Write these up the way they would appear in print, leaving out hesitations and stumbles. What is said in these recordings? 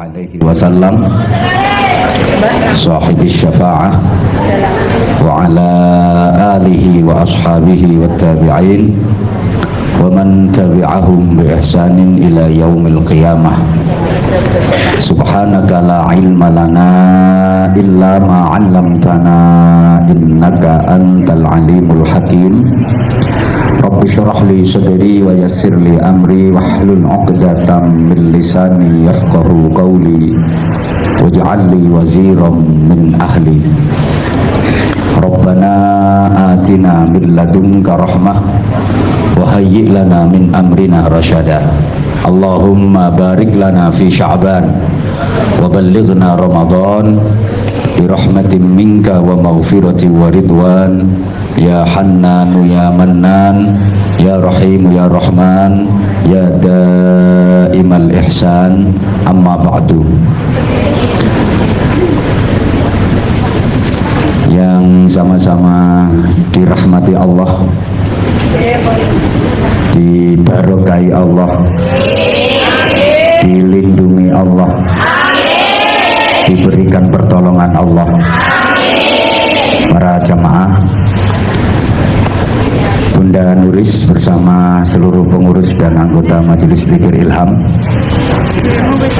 alaihi wasallam sahibi syafa'ah wa ala alihi wa ashabihi wa tabi'in wa man tabi'ahum bi ihsanin ila yaumil qiyamah. Subhanaka la ilma lana illa ma 'allamtana innaka antal alimul hakim. Rabbi syrah li sadri wa yassir li amri wahlul 'uqdatam min lisani yafqahu qawli waj'al li waziran min ahli. Rabbana atina min ladunka rahmah wa hayyi' lana min amrina rasyada. Allahumma barik lana fi Sya'ban wa ballighna Ramadan bi rahmatin minka wa maghfiratin wa ridwan ya Hannanu ya Mannan ya Rahimu ya Rahman ya Daimal Ihsan. Amma ba'du. Yang sama-sama dirahmati Allah, dibarokai Allah, dilindungi Allah, diberikan pertolongan Allah. Para jamaah, Bunda Nuris bersama seluruh pengurus dan anggota Majelis Zikir Ilham,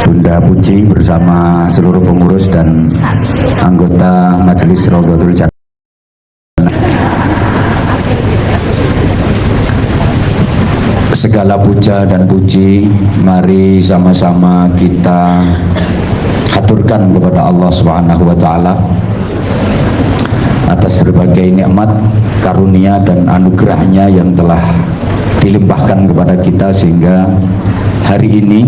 Bunda Puji bersama seluruh pengurus dan anggota Majelis Raudhatul Jannah. Segala puja dan puji mari sama-sama kita haturkan kepada Allah Subhanahu wa taala atas berbagai nikmat, karunia dan anugerahnya yang telah dilimpahkan kepada kita sehingga hari ini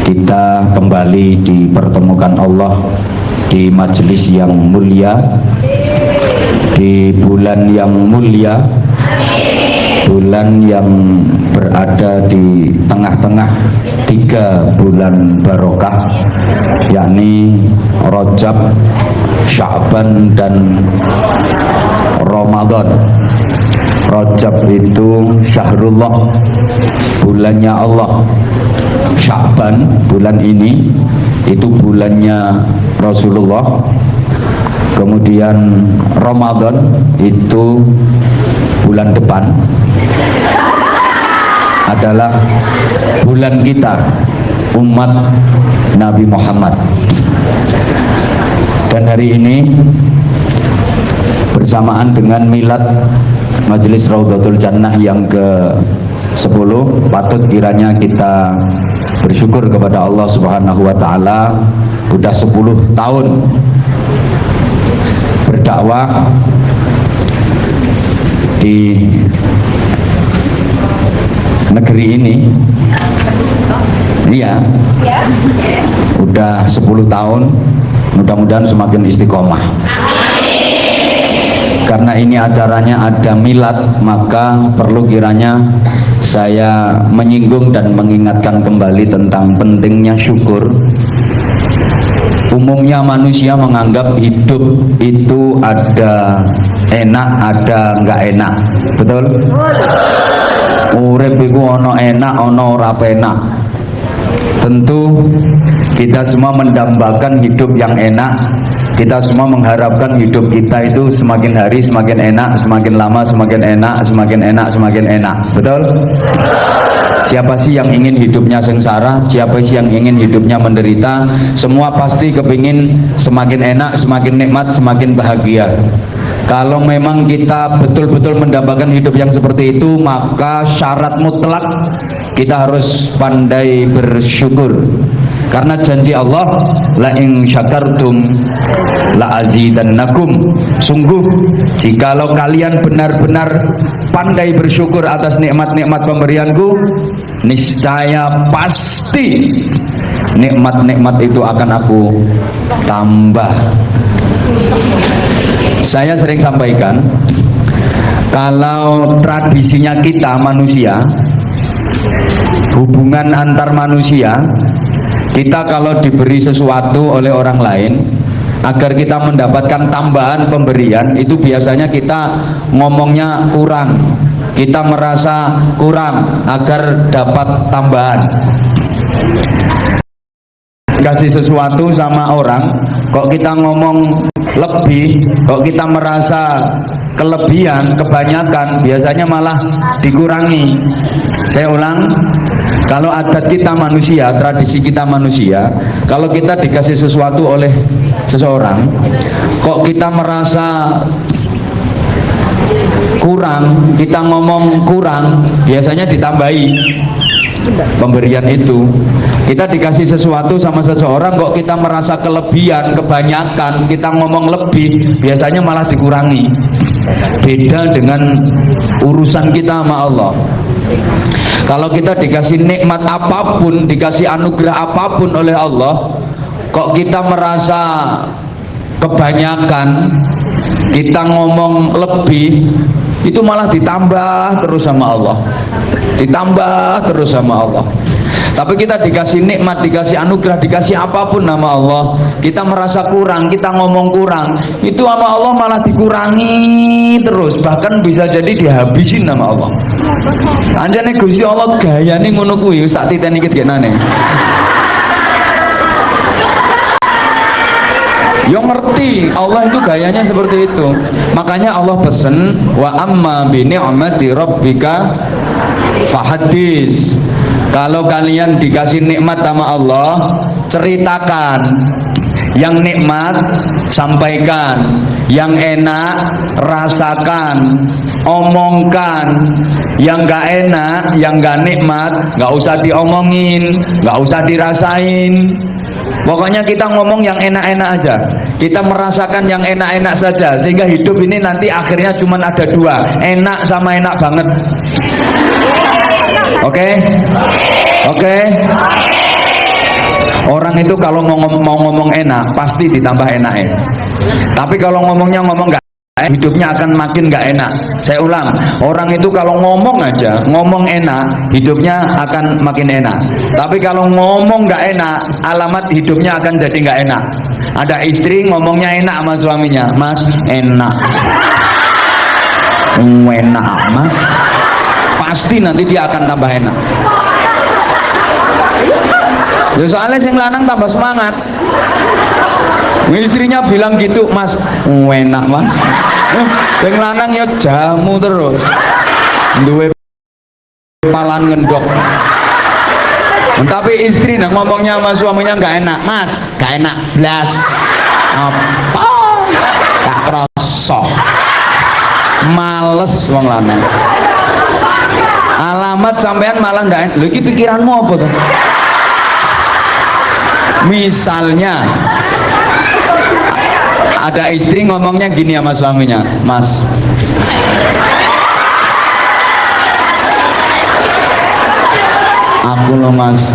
kita kembali dipertemukan Allah di majelis yang mulia, di bulan yang mulia, bulan yang berada di tengah-tengah 3 bulan barokah, yakni Rajab, Sya'ban dan Ramadan. Rajab itu syahrullah, bulannya Allah. Sya'ban, bulan ini itu bulannya Rasulullah. Kemudian Ramadan itu bulan depan adalah bulan kita, umat Nabi Muhammad. Dan hari ini bersamaan dengan milad Majelis Raudhatul Jannah yang ke-10, patut kiranya kita bersyukur kepada Allah Subhanahu wa taala. Sudah 10 tahun berdakwah di negeri ini. Iya, udah 10 tahun. Mudah-mudahan semakin istiqomah. Karena ini acaranya ada milad, maka perlu kiranya saya menyinggung dan mengingatkan kembali tentang pentingnya syukur. Umumnya manusia menganggap hidup itu ada enak, ada enggak enak. Betul? Urip iku ono enak, ono ora penak. Tentu kita semua mendambakan hidup yang enak. Kita semua mengharapkan hidup kita itu semakin hari semakin enak, semakin lama semakin enak, semakin enak, semakin enak. Betul? Siapa sih yang ingin hidupnya sengsara? Siapa sih yang ingin hidupnya menderita? Semua pasti kepingin semakin enak, semakin nikmat, semakin bahagia. Kalau memang kita betul-betul mendambakan hidup yang seperti itu, maka syarat mutlak kita harus pandai bersyukur. Karena janji Allah, la in syakartum la azidannakum. Sungguh jikalau kalian benar-benar pandai bersyukur atas nikmat-nikmat pemberianku, niscaya pasti nikmat-nikmat itu akan aku tambah. Saya sering sampaikan, kalau tradisinya kita manusia, hubungan antar manusia, kita kalau diberi sesuatu oleh orang lain, agar kita mendapatkan tambahan pemberian, itu biasanya kita ngomongnya kurang, kita merasa kurang agar dapat tambahan. dikasih sesuatu sama orang kok kita ngomong lebih, kok kita merasa kelebihan, kebanyakan, biasanya malah dikurangi. Saya ulang, kalau adat kita manusia, tradisi kita manusia, kalau kita dikasih sesuatu oleh seseorang kok kita merasa kurang, kita ngomong kurang, biasanya ditambahi pemberian itu. Kita dikasih sesuatu sama seseorang kok kita merasa kelebihan, kebanyakan, kita ngomong lebih, biasanya malah dikurangi. Beda dengan urusan kita sama Allah. Kalau kita dikasih nikmat apapun, dikasih anugerah apapun oleh Allah, kok kita merasa kebanyakan, kita ngomong lebih, itu malah ditambah terus sama Allah, ditambah terus sama Allah. Tapi kita dikasih nikmat, dikasih anugerah, dikasih apapun nama Allah, kita merasa kurang, kita ngomong kurang, itu sama Allah malah dikurangi terus, bahkan bisa jadi dihabisin nama Allah. Anjane Gusti Allah gayane ngono kuwi, wis tak titeni iki genane. Yang ngerti Allah itu gayanya seperti itu. Makanya Allah pesen wa amma bi ni'mati rabbika fahadis. Kalau kalian dikasih nikmat sama Allah, ceritakan. Yang nikmat sampaikan, yang enak rasakan, omongkan. Yang gak enak, yang gak nikmat, gak usah diomongin, gak usah dirasain. Pokoknya kita ngomong yang enak-enak aja, kita merasakan yang enak-enak saja, sehingga hidup ini nanti akhirnya cuma ada dua, enak sama enak banget. Oke? Oke? Orang itu kalau mau ngomong enak pasti ditambah enak. Tapi kalau ngomongnya ngomong nggak, hidupnya akan makin nggak enak. Saya ulang, orang itu kalau ngomong aja, ngomong enak, hidupnya akan makin enak. Tapi kalau ngomong nggak enak, alamat hidupnya akan jadi nggak enak. Ada istri ngomongnya enak sama suaminya, Mas, enak, enak, Mas, pasti nanti dia akan tambah enak. Ya soalnya sing lanang tambah semangat. Istrinya bilang gitu, Mas, enak, Mas. Sing lanang ya jamu terus, duwe palan ngendok. Tapi istri nah ngomongnya sama suaminya nggak enak, Mas, nggak enak blas, apa, gak kroso, males wong lanang. Alamat sampean malah nggak enak. Lho iki pikiranmu apa tuh? Misalnya ada istri ngomongnya gini sama suaminya, Mas, aku loh Mas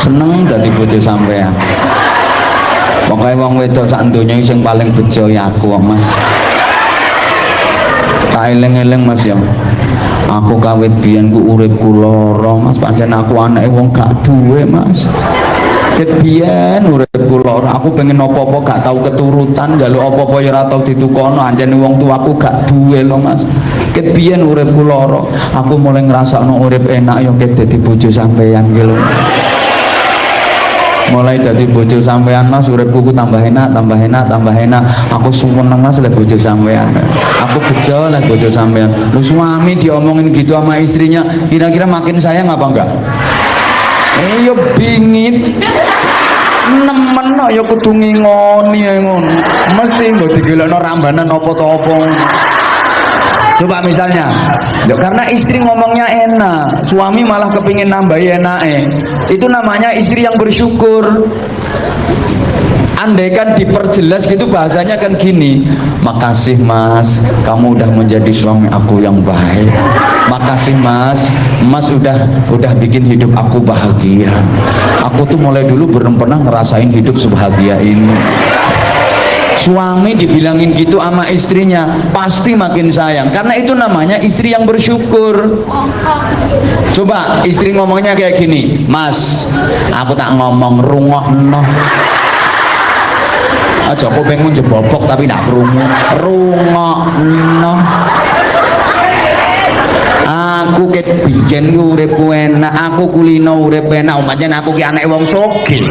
seneng dadi bojo sampean. Pokoknya wong wedok sak donya sing paling bejo ya aku kok Mas. Tak eling-eling Mas ya. Aku kawit biyen ku uripku lara Mas, pancen aku anake wong gak duwe Mas. Biyen uripku lara, aku pengen apa-apa gak tau keturutan, njaluk apa-apa ya ora tau ditukono, anjene wong tuaku gak duwe lho Mas. Ket biyen uripku lara, aku mulai ngrasakno urip enak ya ket dadi bojo sampean ki lho. Mulai dadi bojo sampean Mas, uripku ku tambah enak, tambah enak, tambah enak. Aku sumpun Mas lek bojo sampean. Aku bejo lek bojo sampean. Lu suami diomongin gitu sama istrinya, kira-kira makin sayang apa enggak? Yo bingit. Nemen ya kudu ngingoni ae ngono. Mesti mbok digelokno rambanan apa to apa. Coba misalnya, karena istri ngomongnya enak, suami malah kepingin nambahi enake. Itu namanya istri yang bersyukur. Andaikan diperjelas gitu bahasanya kan gini, makasih Mas, kamu udah menjadi suami aku yang baik. Makasih Mas, Mas udah bikin hidup aku bahagia. Aku tuh mulai dulu belum pernah ngerasain hidup sebahagia ini. Suami dibilangin gitu sama istrinya, pasti makin sayang. Karena itu namanya istri yang bersyukur. Coba istri ngomongnya kayak gini, Mas, aku tak ngomong rungokno. Aja aku pengen jebobok tapi tak krungu. Rungokno. aku ket biyen ku uripku enak, aku kulino urip enak, pancen aku ki anek wong sugih.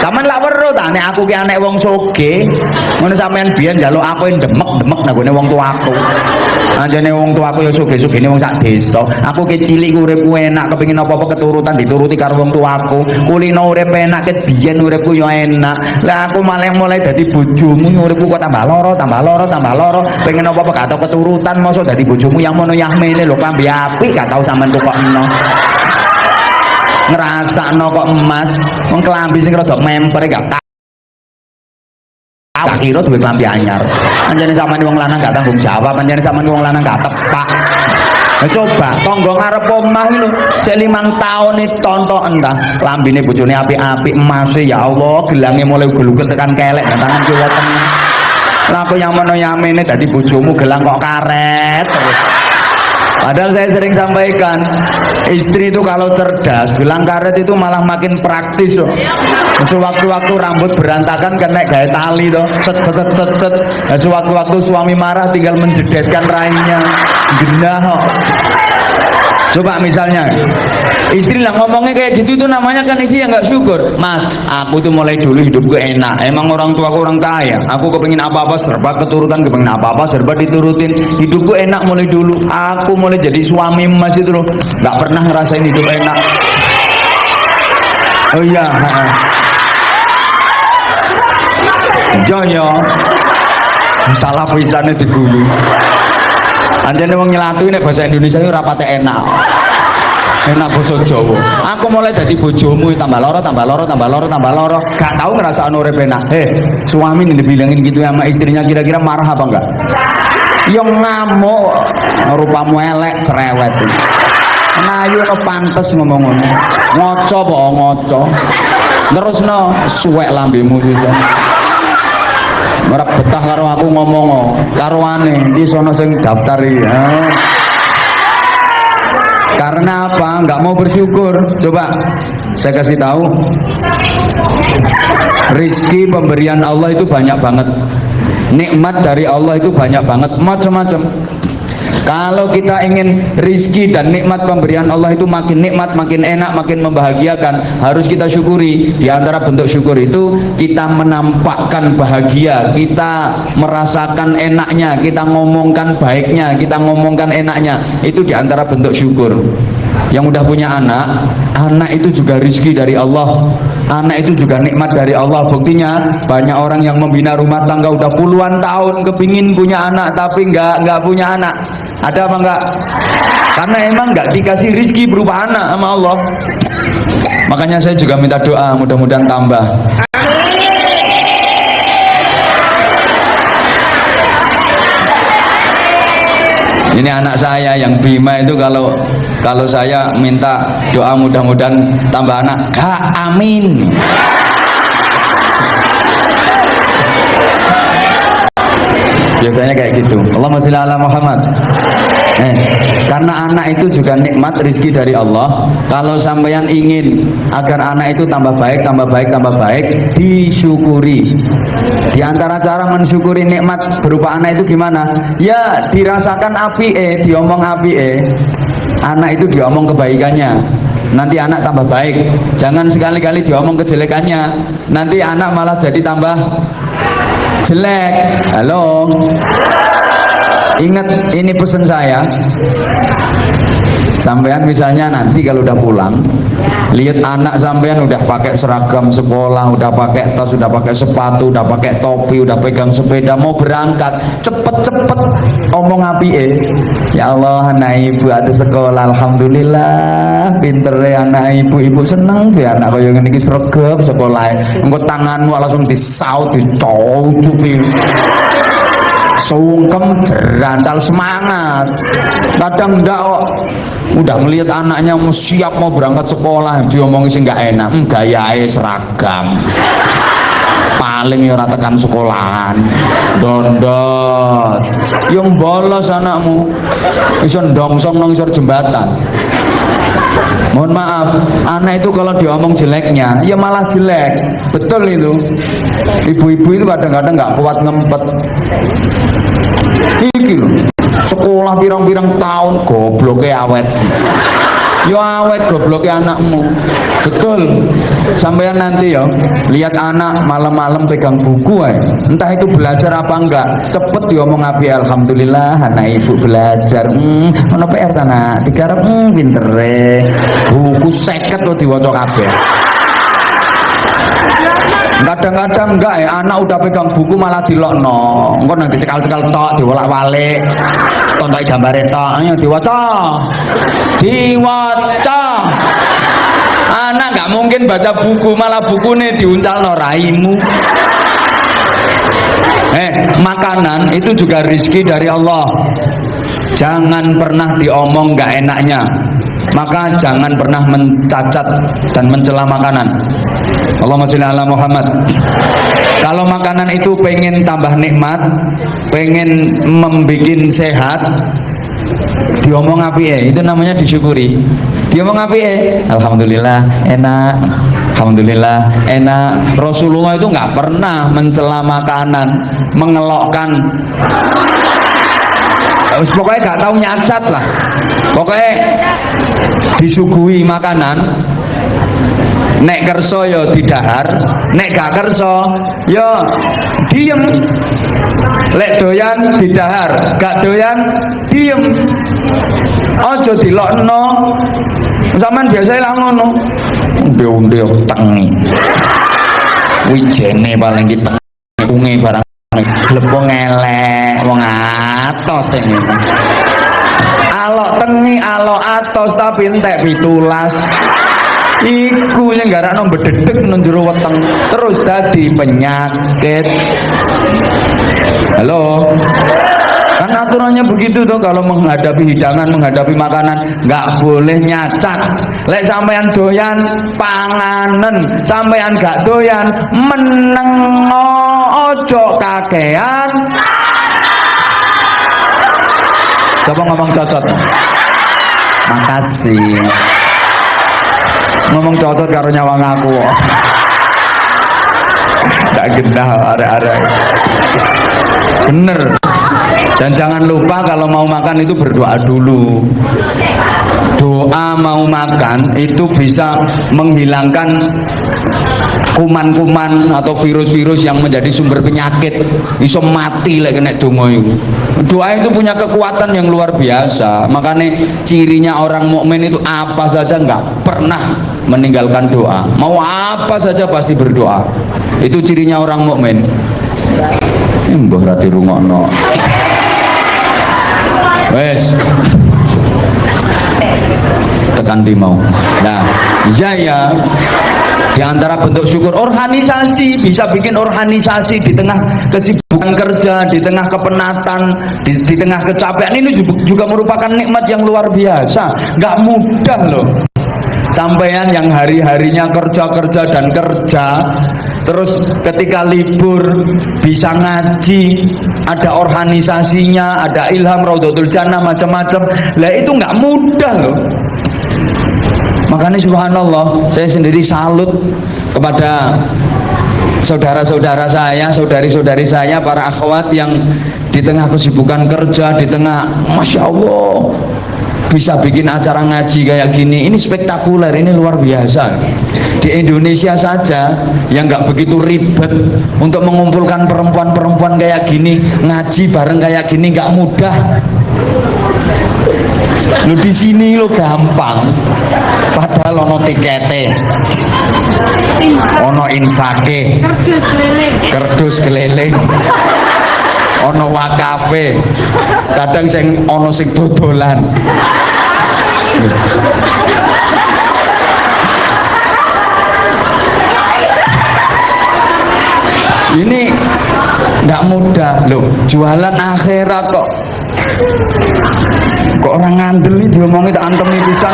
Sampeyan lak weruh ta nek aku ki anek wong sugih, ngono sampeyan biyen njaluk aku demek-demek nang gone wong tuaku. Anjene wong tuaku ya sugih-sugihne wong sak desa. Aku ki cilik uripku enak, kepengin apa-apa keturutan dituruti karo wong tuaku. Kulino urip enak ket biyen uripku ya enak. Lah aku malah mulai dadi bojomu uripku kok tambah lara, tambah lara, tambah lara. Pengen apa-apa gak tau keturutan, mosok dadi bojomu yang mono yang mene lho, klambi apik gak tau sampean tukokno. Ngrasakno kok emas, wong klambi sing rada memper gak tak kira duwe klambi anyar. Pancene sampean wong lanang gak tanggung jawab, pancene sampean wong lanang gak tepak. Nah, coba tangga ngarep omah iki lho, cek 5 taun tontoken ta. Lambine bojone apik-apik, emase ya Allah, gelange mulai ugel-ugel tekan kelek, tangan kiwa tengah. Lah aku yang mono yamene dadi bojomu gelang kok karet terus. Padahal saya sering sampaikan, istri itu kalau cerdas, gelang karet itu malah makin praktis loh. Sewaktu-waktu rambut berantakan kena gaya tali toh, cet cet cet cet. Dan sewaktu-waktu suami marah tinggal menjedetkan rainya, genah kok. Coba misalnya istri lah ngomongnya kayak gitu, itu namanya kan istri yang nggak syukur. Mas, aku tuh mulai dulu hidupku enak, emang orang tua aku orang kaya, aku kepengin apa-apa serba keturutan, kepengin apa-apa serba diturutin, hidupku enak mulai dulu. Aku mulai jadi suami emas itu loh, nggak pernah ngerasain hidup enak. Oh iya, joyo salah pisannya diguyu. Anjane wong nyelatu nek bahasa Indonesia itu rapate enak. Enak basa Jawa. Aku mulai dadi bojomu tambah loro, tambah loro, tambah loro, tambah loro. Gak tahu ngerasakno urip enak. Suami nih dibilangin gitu sama istrinya, kira-kira marah apa enggak? Yang ngamuk, rupamu elek, cerewet. Nayu no pantes ngomong ngono. Ngoco apa ngoco. Terus no suwek lambemu susah. Ora betah karo aku ngomong karo ane iki sono sing daftar iki. Karena apa? Enggak mau bersyukur. Coba saya kasih tahu, rizki pemberian Allah itu banyak banget, nikmat dari Allah itu banyak banget, macam-macam. Kalau kita ingin rizki dan nikmat pemberian Allah itu makin nikmat, makin enak, makin membahagiakan, harus kita syukuri. Di antara bentuk syukur itu kita menampakkan bahagia, kita merasakan enaknya, kita ngomongkan baiknya, kita ngomongkan enaknya. Itu di antara bentuk syukur. Yang udah punya anak, anak itu juga rizki dari Allah, anak itu juga nikmat dari Allah. Buktinya banyak orang yang membina rumah tangga udah puluhan tahun kepingin punya anak tapi nggak punya anak. Ada apa enggak? Karena emang enggak dikasih rizki berupa anak sama Allah. Makanya saya juga minta doa, mudah-mudahan tambah. Ini anak saya yang Bima itu, kalau saya minta doa mudah-mudahan tambah anak, amin. Biasanya kayak gitu. Allahumma sholli ala Muhammad. Karena anak itu juga nikmat rizki dari Allah. Kalau sampeyan ingin agar anak itu tambah baik, tambah baik, tambah baik, disyukuri. Di antara cara mensyukuri nikmat berupa anak itu gimana? Ya dirasakan api, diomong api, anak itu diomong kebaikannya, nanti anak tambah baik. Jangan sekali-kali diomong kejelekannya, nanti anak malah jadi tambah jelek. Halo, ingat ini pesan saya. Sampean misalnya nanti kalau udah pulang, lihat anak sampean udah pakai seragam sekolah, udah pakai tas, udah pakai sepatu, udah pakai topi, udah pegang sepeda, mau berangkat, cepet-cepet omong api, ya Allah anak ibu ada sekolah, alhamdulillah pinter ya anak ibu, ibu seneng tuh anak kaya ngene iki sregep sekolah. Engko tanganmu langsung disaut, dicocupi, sungkem, jerantal, semangat. Kadang ndak kok udah melihat anaknya mau siap mau berangkat sekolah, diomongi sing gak enak, gayae seragam, paling ya ora tekan sekolahan, dondot, yang bolos anakmu, iso ndongsong nang isor jembatan. Mohon maaf, anak itu kalau diomong jeleknya, ya malah jelek. Betul itu. Ibu-ibu itu kadang-kadang nggak kuat ngempet. Iki loh, sekolah pirang-pirang tahun gobloke awet. Yo awet gobloke anakmu. Betul. Sampean nanti ya lihat anak malam-malam pegang buku entah itu belajar apa enggak, cepet diomong api alhamdulillah anak ibu belajar. Ono PR ta nak? Digarap pintere. Buku 50 lo diwaca kabeh. Kadang-kadang enggak anak udah pegang buku malah dilokno. Engko nang dicekal-cekal tok, diwolak-walik. Tontoki gambare tok, ayo diwaca. Diwaca. Anak nggak mungkin baca buku, malah bukunya diuncalno raimu. Makanan itu juga rizki dari Allah. Jangan pernah diomong nggak enaknya. Maka jangan pernah mencacat dan mencela makanan. Allahumma sholli ala Muhammad. Kalau makanan itu pengen tambah nikmat, pengen membikin sehat, diomong api itu namanya disyukuri. Diomong api alhamdulillah enak, alhamdulillah enak. Rasulullah itu nggak pernah mencela makanan, mengelokkan. Pokoknya nggak tahu nyacat lah. Pokoknya disuguhi makanan. Nek kerso yo didahar, nek gak kerso yo diem. Lek doyan didahar, gak doyan diem. Ojo dilokno. Sampeyan biasa lah ngono. Unde-unde tengi. Wijene paling ki tengi barang glepung elek wong atos sing ngene. Alok tengi, alok atos tapi entek 17. Iku yang garakno bededeg nang jero weteng terus dadi penyakit. Halo. Kan aturannya begitu tuh, kalau menghadapi hidangan, menghadapi makanan nggak boleh nyacat. Lek sampean doyan panganen, sampean gak doyan meneng, ojo kakean. Coba ngomong cocot. Makasih. Ngomong cocot karo nyawang aku. Tak gendah arek-arek. Bener. Dan jangan lupa kalau mau makan itu berdoa dulu. Doa mau makan itu bisa menghilangkan kuman-kuman atau virus-virus yang menjadi sumber penyakit. Iso mati lek kena donga iku. Doa itu punya kekuatan yang luar biasa. Makanya cirinya orang mukmin itu apa saja nggak pernah meninggalkan doa. Mau apa saja pasti berdoa. Itu cirinya orang mukmin. Mbah ra dirungokno. Wes. Tekan di mau. Nah, ya. Di antara bentuk syukur organisasi, bisa bikin organisasi di tengah kesibukan kerja, di tengah kepenatan, di tengah kecapean. Ini juga merupakan nikmat yang luar biasa. Nggak mudah loh. Sampean yang hari-harinya kerja dan kerja, terus ketika libur bisa ngaji, ada organisasinya, ada Ilham, Raudhatul Jannah, macam-macam. Lah itu nggak mudah loh. Makanya subhanallah, saya sendiri salut kepada saudara-saudara saya, saudari-saudari saya, para akhwat yang di tengah kesibukan kerja, di tengah, Masya Allah, bisa bikin acara ngaji kayak gini. Ini spektakuler, ini luar biasa. Di Indonesia saja yang nggak begitu ribet untuk mengumpulkan perempuan-perempuan kayak gini, ngaji bareng kayak gini nggak mudah. Lu di sini lo gampang, padahal ono tikete, ono infake, kerdus keliling, ono wakafe, kadang sing ono sing dodolan. Ini nggak mudah loh, jualan akhirat kok. Kok orang ngandel itu diomongin tak antemi pisan.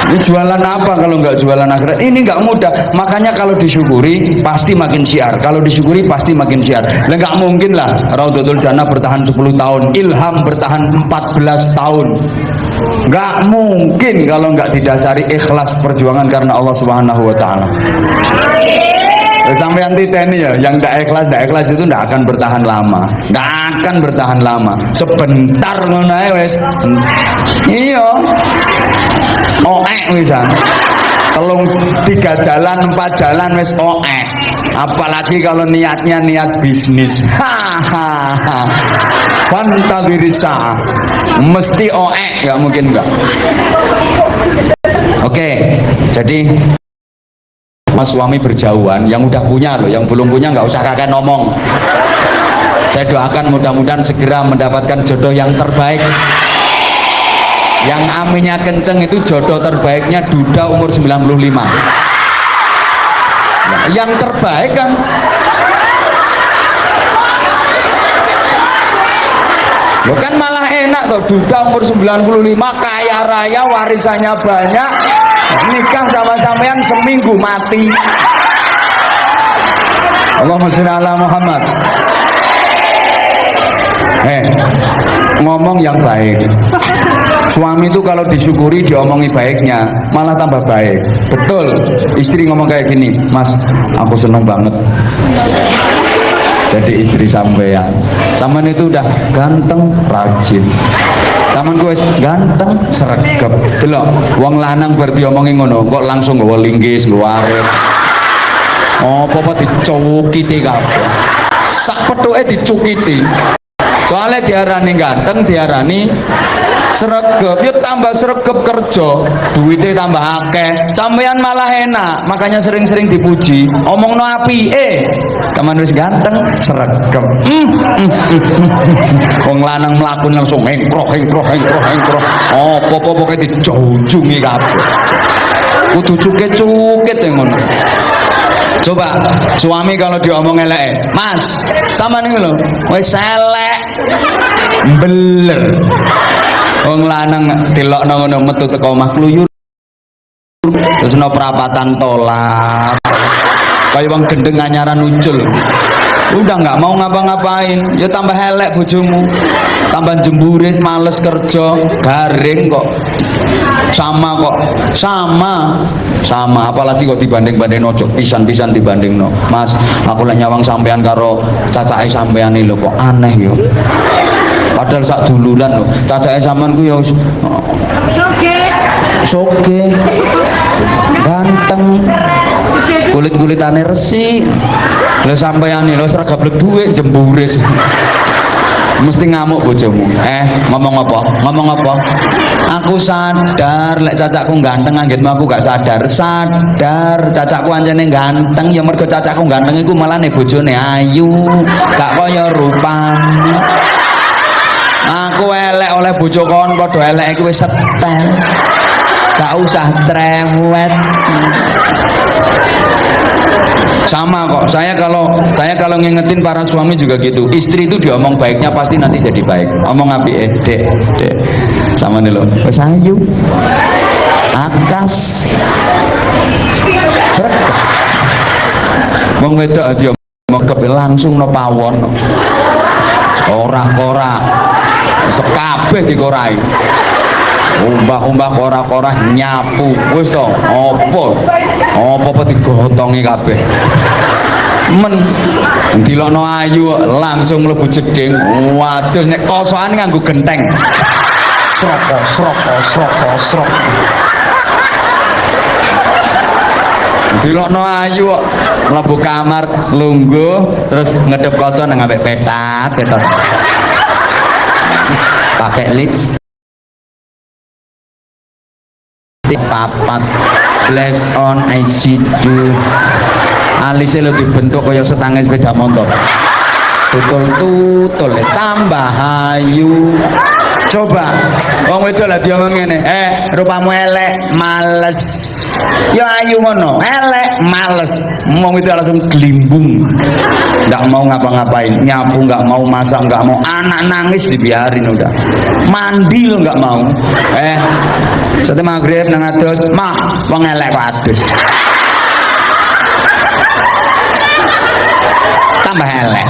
Ini jualan apa kalau nggak jualan akhirat? Ini nggak mudah. Makanya kalau disyukuri pasti makin syiar. Kalau disyukuri pasti makin syiar. Lah nggak mungkin lah Raudhatul Jannah bertahan 10 tahun, Ilham bertahan 14 tahun. Nggak mungkin kalau nggak didasari ikhlas perjuangan karena Allah Subhanahu wa taala. sampean titeni ya, yang ndak ikhlas itu ndak akan bertahan lama, ndak akan bertahan lama. Sebentar ngono ae wis. Iya. Wisan. 3 jalan 4 jalan wis apalagi kalau niatnya niat bisnis. Fantagirisa mesti nggak mungkin enggak. Oke, jadi mas suami berjauhan, yang udah punya loh, yang belum punya nggak usah kakek ngomong. Saya doakan mudah-mudahan segera mendapatkan jodoh yang terbaik. Yang aminnya kenceng itu jodoh terbaiknya duda umur 95. Yang terbaik kan lo kan malah enak tuh, duda umur 95 kaya raya, warisannya banyak, nikah sama sampean seminggu mati. Allahumma sholli ala Muhammad. Ngomong yang baik. Suami itu kalau disyukuri, diomongi baiknya malah tambah baik. Betul, istri ngomong kayak gini, mas aku seneng banget jadi istri sampean. Sampean itu udah ganteng, rajin, sampean gue ganteng, sregep. Delok wong lanang bar diomongi ngono kok langsung nggawa linggis, luare. Apa dicukiti kabeh. Sak pethuke dicukiti. Soalnya diarani ganteng, diarani sregep, yuk tambah sregep kerja, duitnya tambah akeh, sampean malah enak, makanya sering-sering dipuji, omong no api, teman wis ganteng, sregep. Wong lanang mlakun langsung hengkroh, apa-apa dijunjungi kabeh. Kudu cuket-cuket ngono. Coba suami kalau diomong elek, mas, sama nih lo, wis elek, beler. Wong lanang delokno ngono metu teko omah kluyur. Terus no perapatan tolak. Kayak wong gendeng anyaran ucul. Udah nggak mau ngapa-ngapain, ya tambah elek bojomu. Tambah jemburis, males kerja, garing kok. Sama apalagi kok dibanding-banding ojo pisan-pisan dibanding no. Mas, aku lek nyawang sampean karo cacake sampean iki lho kok aneh yo. Padahal sak duluran lho, cacake sampean ku ya soge, ganteng, kulit-kulitane resik. Lho sampean lho sregep duit jemburis. Mesti ngamuk bojomu. Ngomong apa? Aku sadar lek cacakku ganteng, anggitmu aku gak sadar. Sadar cacakku anjene ganteng, ya mergo cacakku ganteng iku malah nek bojone ayu, gak kaya rupane. Aku elek oleh bojo kon padha elek iku wis setel. Gak usah cerewet. Sama kok, saya kalau ngingetin para suami juga gitu. Istri itu diomong baiknya pasti nanti jadi baik. Omong apike, dek sama nih lo, wis ayu, akas, sregep. Wong wedok aja mekep langsung no pawon, korak sekabeh dikorai. Umbah korak nyapu wis to apa digotongi kabeh men dilokno ayu langsung mlebu jeding. Waduh nek kosokan nganggo genteng srok dilokno ayu mlebu kamar lungguh terus ngedep kaca nang ambek petat pakai lipstick papat bless on I see you alisnya lo dibentuk kaya setangnya sepeda motor tutul tambah ayu. Coba wong wedok lah dia ngene, rupamu elek males ya ayu ngono, elek males wong wedok langsung gelimbung, nggak mau ngapa-ngapain, nyapu nggak mau, masak nggak mau, anak nangis dibiarin udah, mandi lo nggak mau. Setelah maghrib nang adus, mah wong elek kok adus, tambah elek.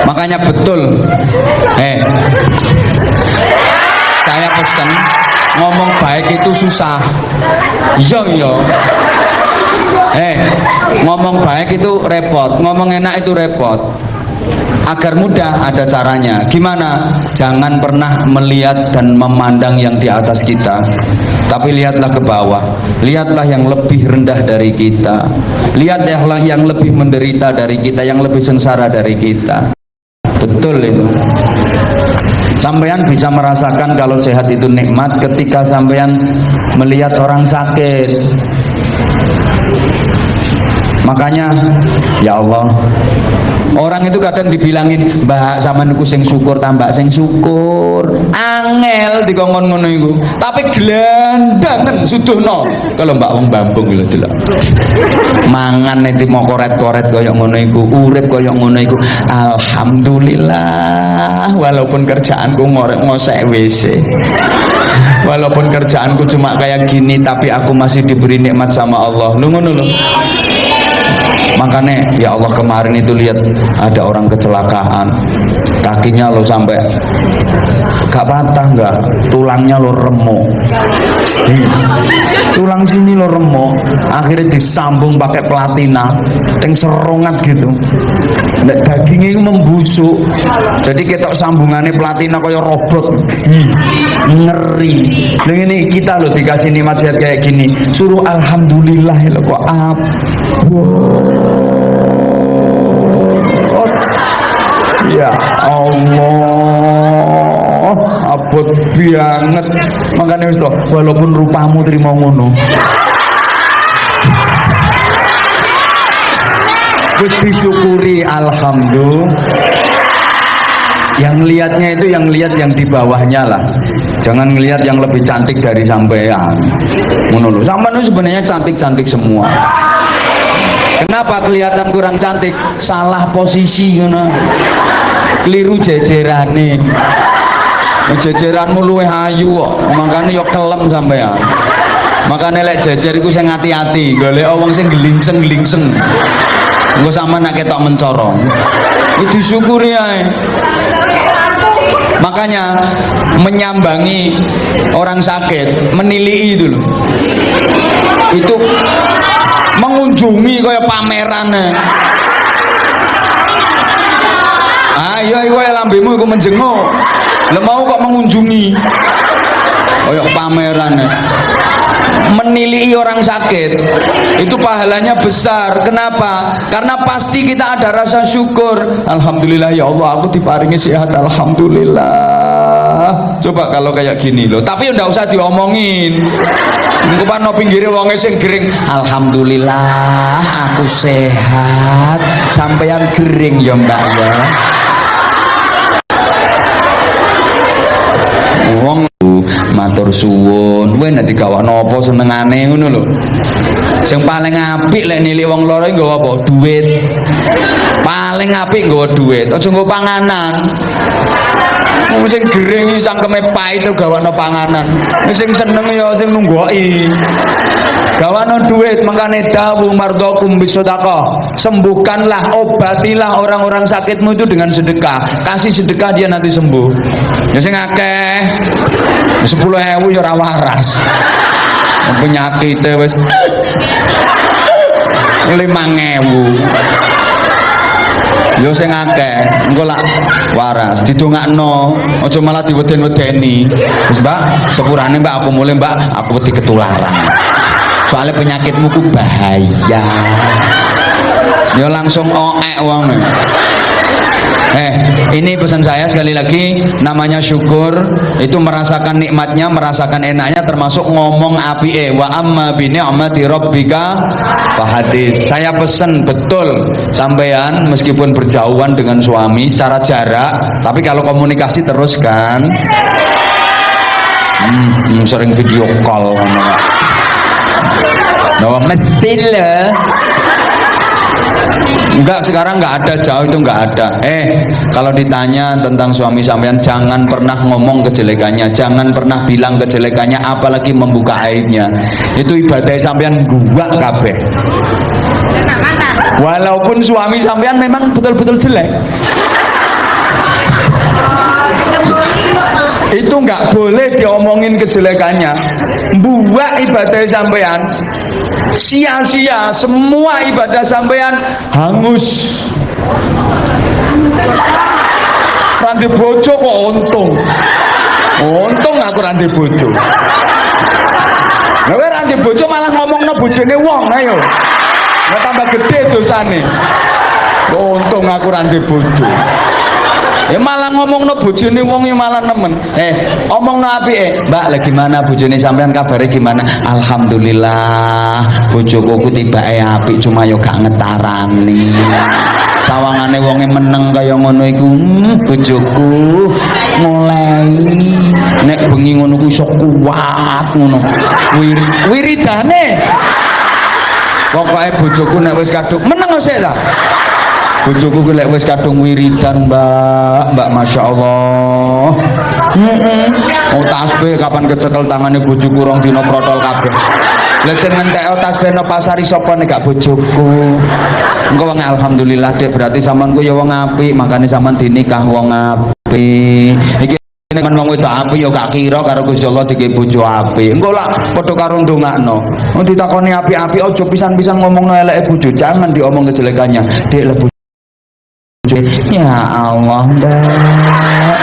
Makanya betul, saya pesan ngomong baik itu susah. Iya Ngomong baik itu repot, ngomong enak itu repot. Agar mudah ada caranya. Gimana? Jangan pernah melihat dan memandang yang di atas kita, tapi lihatlah ke bawah. Lihatlah yang lebih rendah dari kita. Lihatlah yang lebih menderita dari kita, yang lebih sengsara dari kita. Betul itu. Sampean bisa merasakan kalau sehat itu nikmat ketika sampean melihat orang sakit. Makanya ya Allah, orang itu kadang dibilangin, "Mbak, sampean niku sing syukur tambah sing syukur." Angel dikongkon ngono iku. Tapi glandangen suduhno kalau Mbak wong Bambung lho delok. Mangan nek mau koret-koret kaya ngono iku, urip kaya ngono iku. Alhamdulillah, walaupun kerjaanku ngorek-ngosek WC. Walaupun kerjaanku cuma kayak gini, tapi aku masih diberi nikmat sama Allah. Lu ngono lho. Makanya ya Allah, kemarin itu lihat ada orang kecelakaan, kakinya lo sampai gak patah, gak, tulangnya lo remuk, tulang sini lo remuk, akhirnya disambung pakai platina, yang serongat gitu, dagingnya itu membusuk, jadi ketok sambungannya platina kayak robot, ngeri. Dan ini kita lo dikasih nikmat sehat kayak gini, suruh alhamdulillah lo kok ya Allah, abot banget. Makanya wis toh, walaupun rupamu terima ngono, wis disyukuri alhamdulillah. Yang lihatnya itu yang lihat yang di bawahnya lah. Jangan ngelihat yang lebih cantik dari sampean. Ngono lho. Sampean itu sebenarnya cantik-cantik semua. Kenapa kelihatan kurang cantik? Salah posisi ngono. Keliru jejerane. Jejeranmu luwih ayu kok. Makane yo kelem sampean. Makane lek jejer iku sing hati-hati, golek wong sing gelingseng-gelingseng. Engko sampean nek ketok mencorong. Itu disyukuri ae. Makanya menyambangi orang sakit, menilii itu loh. Itu mengunjungi kayak pameran. Ayo kowe lambemu iku menjenguk. Lah mau kok mengunjungi. Kayak pameran. Menilii orang sakit itu pahalanya besar. Kenapa? Karena pasti kita ada rasa syukur. Alhamdulillah ya Allah, aku diparingi sehat, alhamdulillah. Coba kalau kayak gini loh, tapi ndak usah diomongin. Engko pano pinggire wonge sing gering, alhamdulillah aku sehat, sampeyan gering ya Mbak ya. Wong matur suwun, kowe nek digawakno apa senengane ngono lho. Sing paling apik lek nilik wong lara iki nggawa apa? Duit. Paling apik nggawa duit, aja nggo panganan. Wong sing gering cangkeme pahit gawakno panganan. Sing seneng ya sing nunggoki. Gawakno duit, makane dawu mardokum bisedekah. Sembuhkanlah, obatilah orang-orang sakitmu itu dengan sedekah. Kasih sedekah dia nanti sembuh. Ya sing akeh 10.000 ya ora waras. Penyakit wis 5.000. Yo sing akeh engko lak waras didongakno, aja malah diweden-wedeni. Wis Mbak, sepurane Mbak aku mulai Mbak, aku wedi ketularan. Soalnya penyakitmu ku bahaya. Yo langsung oek wong. Ini pesan saya sekali lagi, namanya syukur itu merasakan nikmatnya, merasakan enaknya, termasuk ngomong apike. Wa amma bi ni'mati rabbika fahadits. Saya pesan betul sampean meskipun berjauhan dengan suami secara jarak, tapi kalau komunikasi terus kan. Sering video call ngono. Nah, mesti lah. Enggak, sekarang enggak ada, jauh itu enggak ada. Kalau ditanya tentang suami sampean, jangan pernah ngomong kejelekannya, jangan pernah bilang kejelekannya, apalagi membuka aibnya. Itu ibadah sampean gua kabeh. Walaupun suami sampean memang betul-betul jelek, itu enggak boleh diomongin kejelekannya. Buat ibadah sampean. sia-sia, semua ibadah sampean hangus. Ranti bojo kok untung aku ranti bojo. Nah, ranti bojo malah ngomongno bojone wong, ayo nggak tambah gede dosane. Untung aku ranti bojo. Ya malah ngomongno bojone wong ya malah nemen. Omongno apike, Mbak, lagi gimana bojone sampean, kabare gimana? Alhamdulillah, bojoku ku tibake apik, cuma yo gak ngetarani. Sawangane wonge meneng kaya ngono iku, bojoku mulai nek bengi ngono ku iso kuat ngono. Wiridane. Pokoke bojoku nek wis kadung meneng sik ta. Bojoku ku lek wis kadung wiridan, Mbak, Masya Allah. Oh tasbih kapan kecekel tangane bojoku rong dina protol kabeh. Lek sing ngentek tasbih nang pasari sapa nek gak bojoku. Engko wong alhamdulillah Dek, berarti sampean ku ya wong apik, makane sampean dinikah wong apik. Iki nek wong wedok apik ya gak kira karo Gusti Allah dikek bojo apik. Engko lak padha karo ndongakno. Wong ditakoni apik-apik aja pisan-pisan ngomongno eleke bojo, jangan diomong kejelekannya. Dek lebu ya Allah, Mbak.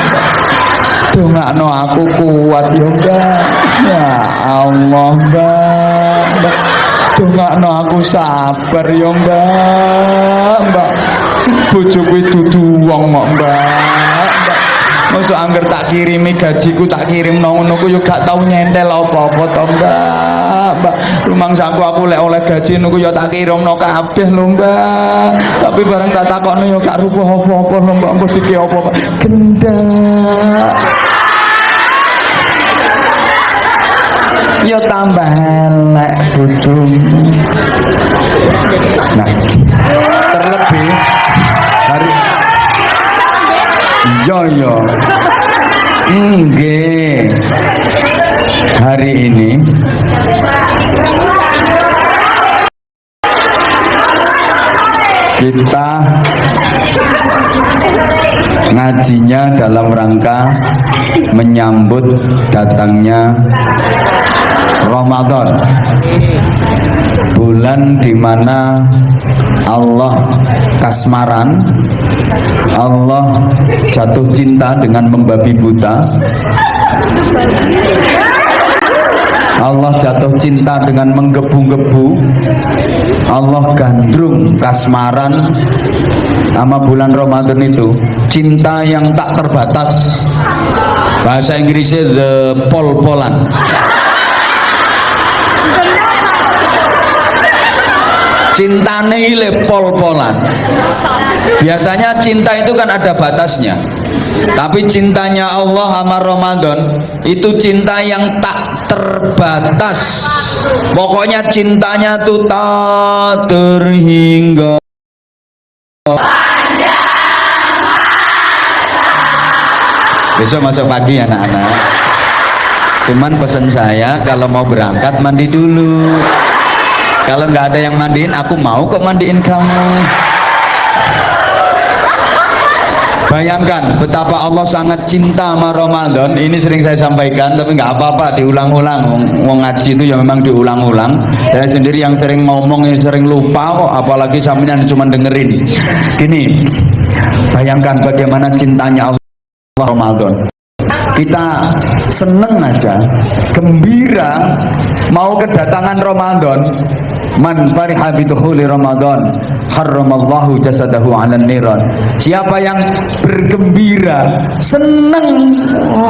Dongakno aku kuat ya, Mbak. Ya Allah, Mbak. Dongakno aku sabar ya, Mbak. Bojoku dudu wong kok, Mbak. Mosok angger tak kirimi gajiku tak kirim ngono ku yo gak tau nyentel apa-apa to, Mbak. Rumangsaku aku lek oleh gaji niku yo tak kirimno kabeh lho, Mbak. Tapi bareng tak takokno yo gak rupa apa-apa lho, Mbak. Engko dike apa, Pak? Gendak. Yo tambah elek bojomu. Nah, terlebih hari yo nggih hari ini kita ngajinya dalam rangka menyambut datangnya Ramadan, bulan di mana Allah kasmaran, Allah jatuh cinta dengan membabi buta, Allah jatuh cinta dengan menggebu-gebu, Allah gandrung kasmaran sama bulan Ramadan itu. Cinta yang tak terbatas, bahasa Inggrisnya the pol-polan. Cintane ile pol-polan. Biasanya cinta itu kan ada batasnya, tapi cintanya Allah sama Ramadan itu cinta yang tak terbatas. Pokoknya cintanya tuh tak terhingga. Besok masuk pagi anak-anak. Cuman pesan saya kalau mau berangkat mandi dulu. Kalau nggak ada yang mandiin, aku mau kok mandiin kamu. Bayangkan betapa Allah sangat cinta sama Ramadan. Ini sering saya sampaikan, tapi nggak apa-apa diulang-ulang. Wong ngaji itu ya memang diulang-ulang. Saya sendiri yang sering ngomong, yang sering lupa kok, apalagi sampeyan cuma dengerin. Gini, bayangkan bagaimana cintanya Allah Ramadan. Kita seneng aja, gembira mau kedatangan Ramadan. Man fariha bidukhuli Ramadan harramallahu jasadahu 'alan niran. Siapa yang bergembira, seneng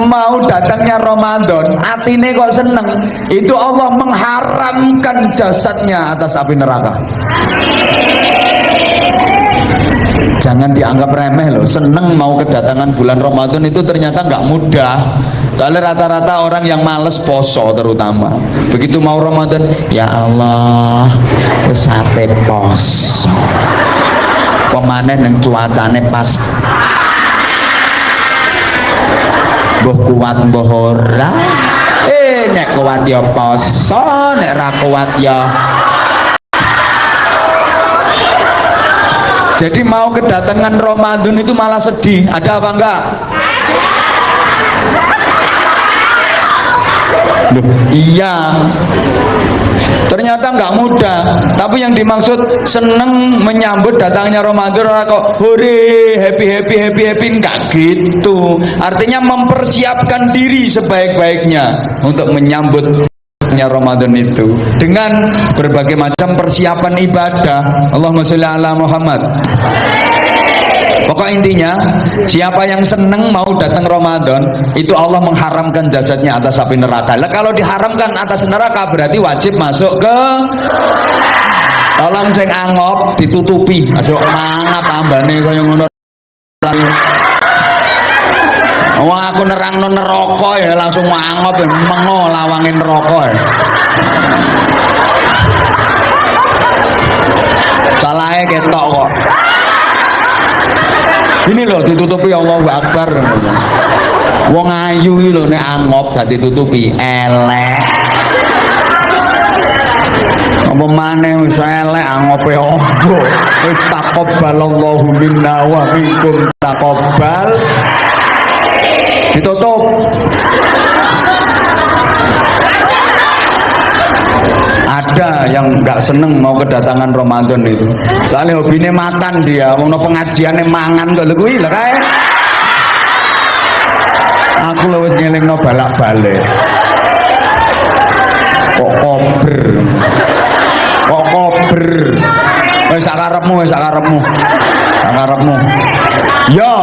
mau datangnya Ramadan, atine kok seneng, itu Allah mengharamkan jasadnya atas api neraka. Jangan dianggap remeh loh. Seneng mau kedatangan bulan Ramadan itu ternyata nggak mudah. Soalnya rata-rata orang yang males poso terutama. Begitu mau Ramadan, ya Allah, wis sampe poso. Pemanen yang cuacane pas. Mbah kuat mbah ora. Nek kuat ya poso, nek ra kuat ya. Jadi mau kedatangan Ramadan itu malah sedih. Ada apa enggak? Loh, iya. Ternyata nggak mudah. Tapi yang dimaksud seneng menyambut datangnya Ramadan, kok hore, happy, nggak gitu. Artinya mempersiapkan diri sebaik-baiknya untuk menyambut Ramadan itu dengan berbagai macam persiapan ibadah. Allahumma sholli ala Muhammad. Pokok intinya, siapa yang seneng mau datang Ramadan, itu Allah mengharamkan jasadnya atas api neraka. Lah kalau diharamkan atas neraka berarti wajib masuk ke. Tolong sing angop ditutupi, aja mangap ambane kaya ngono. Wong aku nerangno neraka ya langsung mangop mengo lawange neraka ya. Salahe ketok kok. Ini loh ditutupi Allahu Akbar. Wong ayu iki lho nek angop gak ditutupi elek. Apa maneh wis elek angope opo? Wis taqabbalallahu minna wa minkum taqabbal. Ditutup. Ada yang nggak seneng mau kedatangan Ramadan itu. Soalnya hobinya makan dia, mau pengajiannya mangan kok lho lah kae. Aku lho wis ngelingno balak-balik. Kok kober. Kok kober. Wis sak karepmu, wis sak karepmu. Sak karepmu. Yo.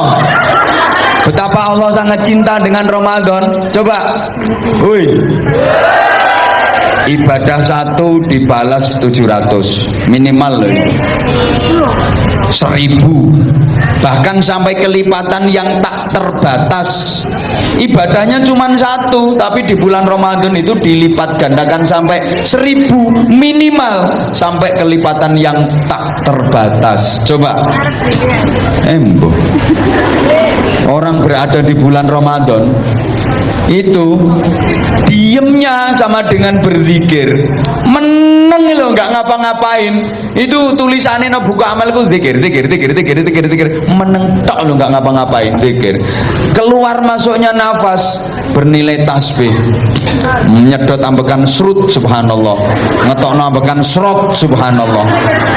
Betapa Allah sangat cinta dengan Ramadan. Coba. Woi. Ibadah satu dibalas 700 minimal loh itu. 1000 bahkan sampai kelipatan yang tak terbatas. Ibadahnya cuma satu tapi di bulan Ramadan itu dilipat gandakan sampai 1000 minimal sampai kelipatan yang tak terbatas. Coba orang berada di bulan Ramadan itu diemnya sama dengan berzikir, meneng loh, nggak ngapa-ngapain. Itu tulisannya no buku amalku zikir, meneng tok lo, nggak ngapa-ngapain, zikir. Keluar masuknya nafas bernilai tasbih, nyedot ambekan serut subhanallah, ngetokno ambekan serot subhanallah,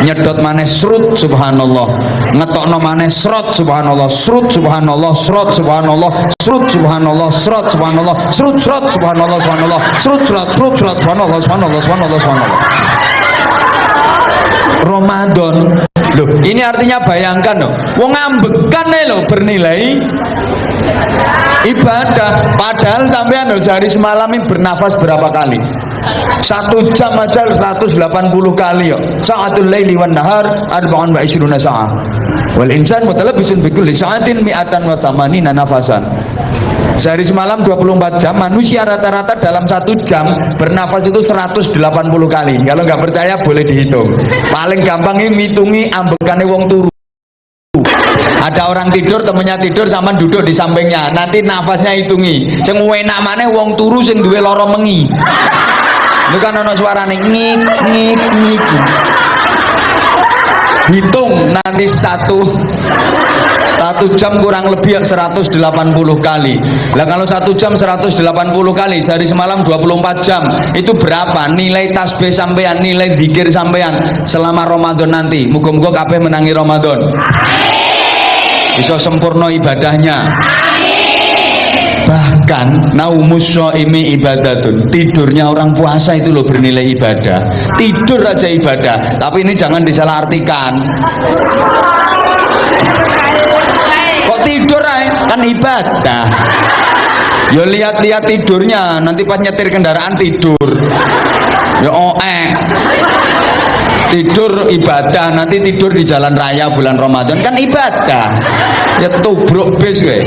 nyedot maneh serut subhanallah, ngetokno maneh serot subhanallah, serut subhanallah, serot subhanallah, serut subhanallah, serot subhanallah, serut subhanallah, subhanallah, serut subhanallah, subhanallah. Ramadan loh, ini artinya bayangkan loh, wong ambekan loh bernilai ibadah. Padahal sampean loh sehari semalam ini bernafas berapa kali? 1 jam aja 180 kali yo. Sa'atul laili wan nahar arba'un wa 20 sa'ah. Wal insan mutalabbisun bi kulli sa'atin mi'atan wa thamanina nafasan. Sehari semalam 24 jam, manusia rata-rata dalam 1 jam bernafas itu 180 kali. Kalau nggak percaya boleh dihitung. Paling gampang ini ngitungi ambekane wong turu. Ada orang tidur, temennya tidur, sama duduk di sampingnya. Nanti nafasnya hitungi. Sing enak maneh wong turu sing duwe lara mengi. Itu kan ono suarane ngik ngik ngik. Hitung nanti satu jam kurang lebih 180 kali. Lah kalau 1 jam 180 kali, sehari semalam 24 jam, itu berapa nilai tasbih sampean, nilai zikir sampean selama Ramadan nanti? Muga-muga kabeh menangi Ramadan. Bisa sempurna ibadahnya. Bahkan naumus shaimi ibadatun, tidurnya orang puasa itu loh bernilai ibadah. Tidur aja ibadah, tapi ini jangan disalahartikan. Kok tidur kan ibadah. Ya lihat-lihat tidurnya, nanti pas nyetir kendaraan tidur. Ya tidur ibadah, nanti tidur di jalan raya bulan Ramadan kan ibadah. Ya tubruk bis gue.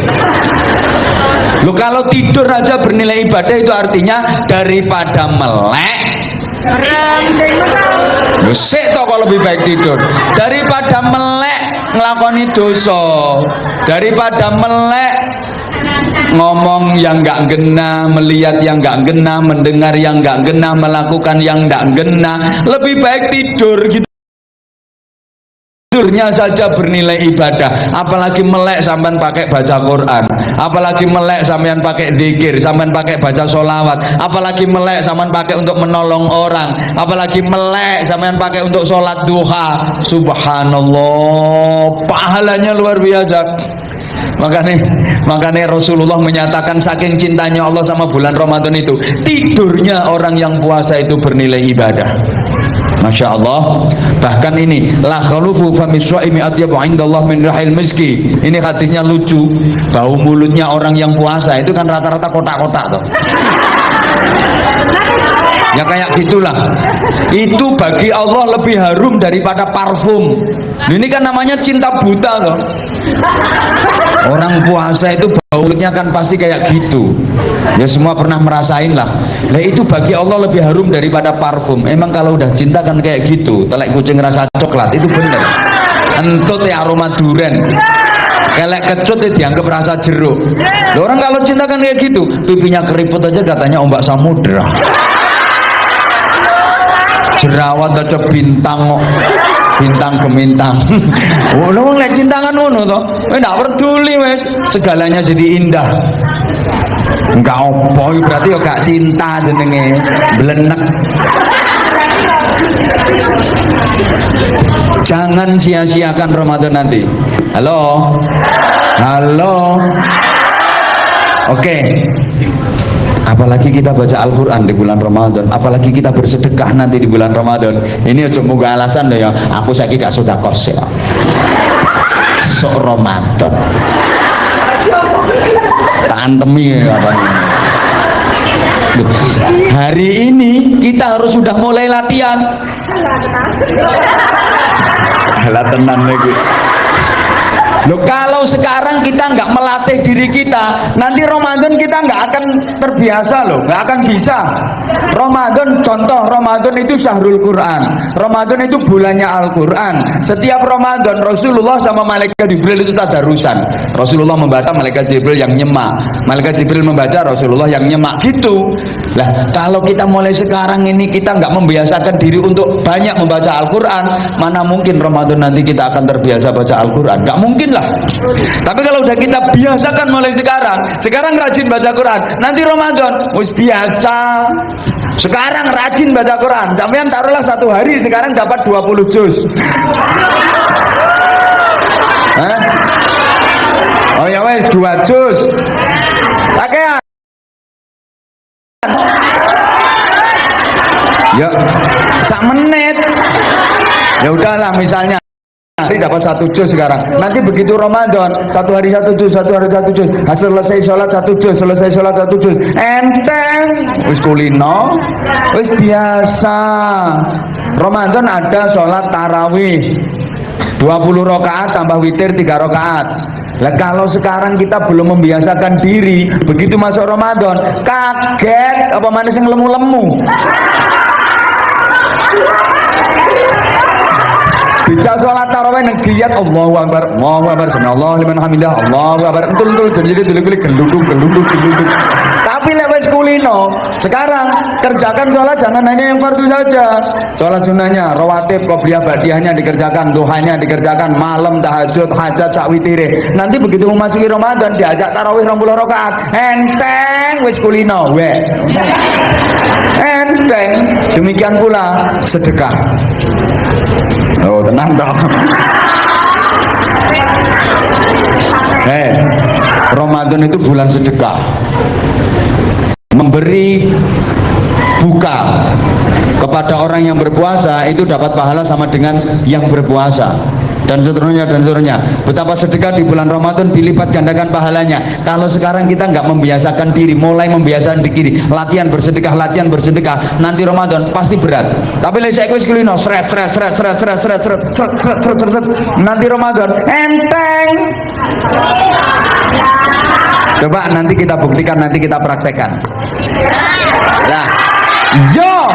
Lu kalau tidur aja bernilai ibadah, itu artinya daripada melek lu sik toh kok lebih baik tidur daripada melek ngelakoni dosa, daripada melek ngomong yang nggak gena, melihat yang nggak gena, mendengar yang nggak gena, melakukan yang nggak gena. Lebih baik tidur gitu tidurnya saja bernilai ibadah, apalagi melek sampean pakai baca Quran, apalagi melek sampean pakai zikir, sampean pakai baca sholawat, apalagi melek sampean pakai untuk menolong orang, apalagi melek sampean pakai untuk sholat duha. Subhanallah, pahalanya luar biasa. Makanya Rasulullah menyatakan saking cintanya Allah sama bulan Ramadan itu, tidurnya orang yang puasa itu bernilai ibadah. Masya Allah. Bahkan ini la khalufu fami syaimi atyabu indallah min rahil miski. Ini hadisnya lucu. Bau mulutnya orang yang puasa itu kan rata-rata kotak-kotak tuh. Ya kayak gitulah. Itu bagi Allah lebih harum daripada parfum. Ini kan namanya cinta buta loh. Orang puasa itu baunya kan pasti kayak gitu. Ya semua pernah merasain lah. Nah itu bagi Allah lebih harum daripada parfum. Emang kalau udah cinta kan kayak gitu. Telek kucing rasa coklat itu bener. Entut ya aroma duren. Kelek kecut itu dianggap rasa jeruk. Loh, orang kalau cinta kan kayak gitu. Pipinya keriput aja katanya ombak samudra. Jerawat aja bintang, bintang gemintang. Oh, lu ngeliat cinta kan ngono toh? Nggak peduli wes, segalanya jadi indah. Enggak opo, berarti ya gak cinta jenenge, belenek. Jangan sia-siakan Ramadan nanti. Halo, halo. Oke. Apalagi kita baca Al-Quran di bulan Ramadan, apalagi kita bersedekah nanti di bulan Ramadan. Ini aja moga alasan deh ya, aku saiki gak sedekos ya. Sok Ramadan. Tak antemi apa ini. Hari ini kita harus sudah mulai latihan. Alah tenan lagi. Loh, kalau sekarang kita nggak melatih diri kita, nanti Ramadan kita nggak akan terbiasa loh, nggak akan bisa. Ramadan, contoh Ramadan itu syahrul Quran, Ramadan itu bulannya Al-Quran. Setiap Ramadan Rasulullah sama malaikat Jibril itu tadarusan. Rasulullah membaca, malaikat Jibril yang nyemak, malaikat Jibril membaca, Rasulullah yang nyemak gitu. Lah kalau kita mulai sekarang ini kita nggak membiasakan diri untuk banyak membaca Al-Quran, mana mungkin Ramadan nanti kita akan terbiasa baca Al-Quran? Nggak mungkin lah. Tapi kalau udah kita biasakan mulai sekarang rajin baca Quran, nanti Ramadan wis biasa. Sekarang rajin baca Quran, sampean taruhlah satu hari sekarang dapat 20 juz. Oh ya wes 2 juz. Pakai ya sak menit. Ya udahlah misalnya hari dapat 1 juz sekarang. Nanti begitu Ramadan, 1 hari 1 juz, 1 hari 1 juz. Selesai sholat 1 juz, selesai sholat 1 juz. Enteng, wis kulino, wis biasa. Ramadan ada sholat tarawih 20 rakaat tambah witir 3 rakaat. Lah kalau sekarang kita belum membiasakan diri, begitu masuk Ramadan, kaget apa manis yang lemu-lemu. Bisa sholat tarawih nang giat Allahu Akbar, Allahu Akbar, subhanallah liman hamidah, Allahu Akbar. Entul jadi geluduk. Tapi lewat kulino, sekarang kerjakan sholat jangan hanya yang fardu saja. Sholat sunnahnya, rawatib, qobliyah, ba'diyahnya dikerjakan, duhanya dikerjakan, malam tahajud, hajat, sak witire. Nanti begitu memasuki Ramadan diajak tarawih 20 rakaat, enteng wis kulino, enteng. Demikian pula sedekah. Oh tenang dong. Ramadan itu bulan sedekah. Memberi buka kepada orang yang berpuasa itu dapat pahala sama dengan yang berpuasa, dan seterusnya. Betapa sedekah di bulan Ramadan dilipat gandakan pahalanya. Kalau sekarang kita nggak membiasakan diri, mulai membiasakan diri, latihan bersedekah, nanti Ramadan pasti berat. Tapi lek saiki wis kulino sret, nanti Ramadan enteng. Coba nanti kita buktikan, nanti kita praktekkan. Nah, yo